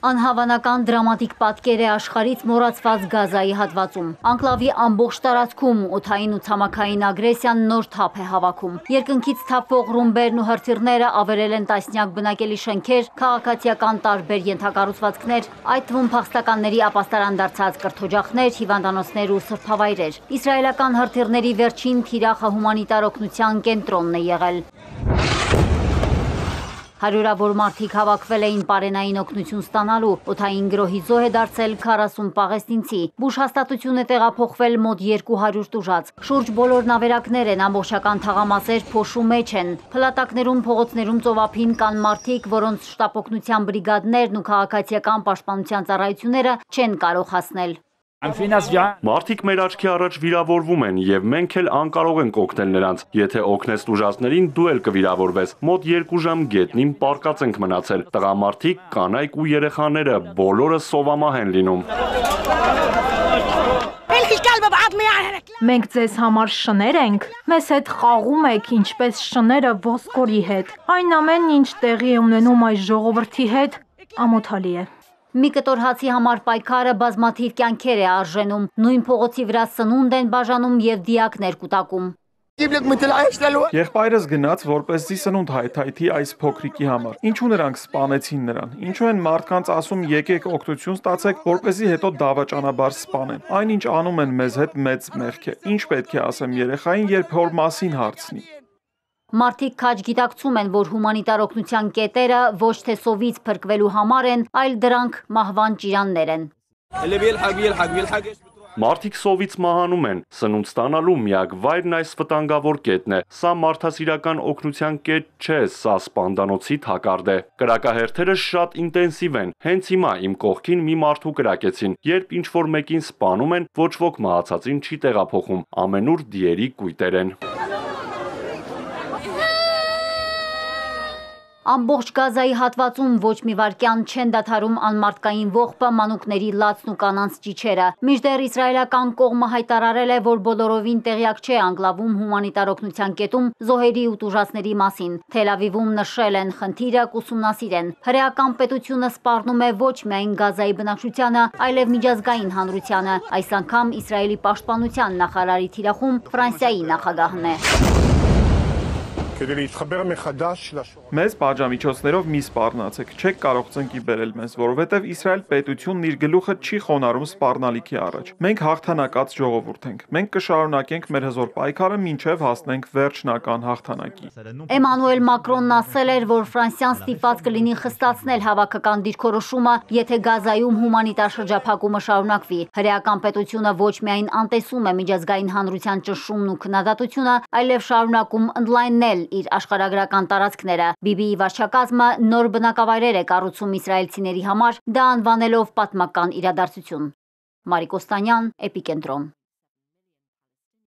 Անհավանական դրամատիկ պատկեր է աշխարհից մոռացված Գազայի հատվածում։ Անկլավի ամբողջ տարածքում օդային ու ցամաքային ագրեսիան նոր թափ է հավաքում։ Երկնքից թափվող ռումբերն ու հրթիռները ավերել են տասնյակ բնակելի շենքեր, քաղաքացիական տարբեր ենթակառուցվածքներ, այդ թվում փախստականների ապաստարան դարձած կրթօջախներ, հիվանդանոցներ ու սրբավայրեր։ Իսրայելական հրթիռների վերջին թիրախը հումանիտար օգնության կենտրոնն է եղել։ Հարյուրավոր մարդիկ հավաքվել էին պարենային օգնություն ստանալու, օդային գրոհի զոհ է դարձել 40 պաղեստինցի, բուժ հաստատություն է տեղափոխվել մոտ 200 տուժած, շուրջ բոլոր նավերակներ են, ամբողջական թաղամասեր փոշու մեջ են, փլատակներում, փողոցներում ծովափին կան մարդիկ, որոնց շտապօգնության բրիգադներն ու քաղաքացիական պաշտպանության ծառայությունները չեն կարող հասնել։ Մարդիկ մեր աչքի առաջ վիրավորվում են եւ մենք էլ անկարող ենք օգնել նրանց։ Եթե օգնես տուժածներին, դու էլ կվիրավորվես։ Մոտ 2 ժամ գետնին պարկած ենք մնացել։ Տղամարդիկ, կանայք ու երեխաները բոլորը սովամահ են լինում։ Մենք ձեզ համար շներ ենք, մեզ հետ խաղում եք, ինչպես շները ոսկորի հետ։ Այն ամենն, ինչ տեղի է ունենում այս ժողովրդի հետ, ամոթալի է։ Մի կտոր հացի համար պայքարը բազմաթիվ կյանքեր է արժենում, նույն փողոցի վրա սնունդ են բաժանում եւ դիակներ կուտակում։ Եղբայրս գնաց, որպեսզի սնունդ հայթայթի այս փոքրիկի համար։ Ինչու նրանք սպանեցին նրան։ Ինչու են մարդկանց ասում եկեք օգնություն ստացեք, որպեսզի հետո դավաճանաբար սպանեն։ Այնինչ անում են մեզ հետ մեծ մեղք է։ Ինչ պետք է ասեմ երեխային, երբ հոր մասին հարցնի։ Մարդիկ քաջ գիտակցում են, որ հումանիտար օգնության կետերը ոչ թե սովից փրկվելու համար են, այլ դրանք մահվան ճիրաններ են։ Մարդիկ սովից մահանում են, սնունդ ստանալու միակ վայրն այս վտանգավոր կետն է։ Սա մարդասիրական օգնության կետ չէ, սա սպանդանոցի թակարդ է։ Կրակահերթերը շատ ինտենսիվ են։ Հենց հիմա իմ կողքին մի մարդու կրակեցին։ Երբ ինչ-որ մեկին սպանում են, ոչ ոք մահացածին չի տեղափոխում։ Ամենուր դիերի կույտեր են։ Ամբողջ Գազայի հատվածում ոչ մի վայրկյան չեն դադարում անմարդկային ողբը, մանուկների լացն ու կանանց ճիչերը։ Մինչդեռ իսրայելական կողմը հայտարարել է, որ բոլորովին տեղյակ չէ անկլավում հումանիտար օգնության կետում զոհերի ու տուժածների մասին։ Թել Ավիվում նշել են խնդիրը կուսումնասիրեն։ Հրեական պետությունը սպառնում է ոչ միայն Գազայի բնակչությանը, այլև միջազգային հանրությանը։ Այս անգամ Իսրայելի պաշտպանության նախարարի թիրախում Ֆրանսիայի նախագահն է։ Մեզ պատժամիջոցներով մի սպառնացեք, չեք կարող ծնկի բերել մեզ, որովհետև Իսրայել պետությունն իր գլուխը չի խոնարհում սպառնալիքի առաջ։ Մենք հաղթանակած ժողովուրդ ենք։ Մենք կշարունակենք մեր հզոր պայքարը մինչև հասնենք վերջնական հաղթանակի։ Էմանուել Մակրոնն ասել էր, որ Ֆրանսիան ստիպված կլինի խստացնել հավաքական դիրքորոշումը, եթե Գազայում հումանիտար շրջափակումը շարունակվի։ Հրեական պետությունը ոչ միայն անտեսում է միջազգային հանրության ճնշումն ու քննադատությունը, այլև շարունակում ընդլայնել իր աշխարհագրական տարածքները։ BB-ի վարչակազմը նոր բնակավայրեր է կառուցում իսրայելցիների համար, դա անվանելով պատմական իրադարձություն։ Մարիկ Օստանյան, Էպիկենտրոն։